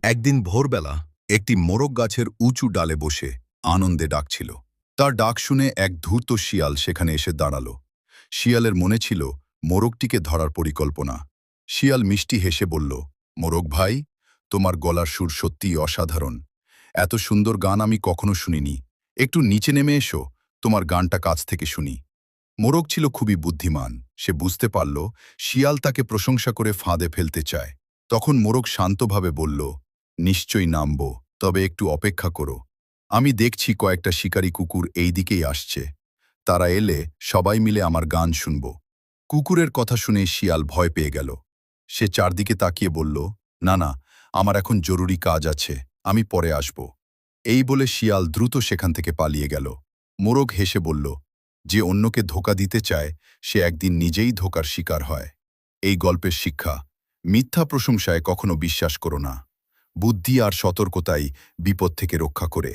একদিন ভোরবেলা একটি মোরগ গাছের উঁচু ডালে বসে আনন্দে ডাকছিল। তার ডাক শুনে এক ধূর্ত শিয়াল সেখানে এসে দাঁড়াল। শিয়ালের মনে ছিল মোরগটিকে ধরার পরিকল্পনা। শিয়াল মিষ্টি হেসে বলল, মোরগ ভাই, তোমার গলার সুর সত্যিই অসাধারণ। এত সুন্দর গান আমি কখনো শুনিনি। একটু নিচে নেমে এসো, তোমার গানটা কাছ থেকে শুনি। মোরগ ছিল খুবই বুদ্ধিমান। সে বুঝতে পারল শিয়াল তাকে প্রশংসা করে ফাঁদে ফেলতে চায়। তখন মোরগ শান্তভাবে বলল, নিশ্চয়ই নামব, তবে একটু অপেক্ষা করো। আমি দেখছি কয়েকটা শিকারী কুকুর এই দিকেই আসছে। তারা এলে সবাই মিলে আমার গান শুনব। কুকুরের কথা শুনে শিয়াল ভয় পেয়ে গেল। সে চারদিকে তাকিয়ে বলল, না না, আমার এখন জরুরি কাজ আছে, আমি পরে আসব। এই বলে শিয়াল দ্রুত সেখান থেকে পালিয়ে গেল। মোরগ হেসে বলল, যে অন্যকে ধোঁকা দিতে চায় সে একদিন নিজেই ধোঁকার শিকার হয়। এই গল্পের শিক্ষা, মিথ্যা প্রশংসায় কখনো বিশ্বাস করো না। বুদ্ধি আর সতর্কতাই বিপদ থেকে রক্ষা করে।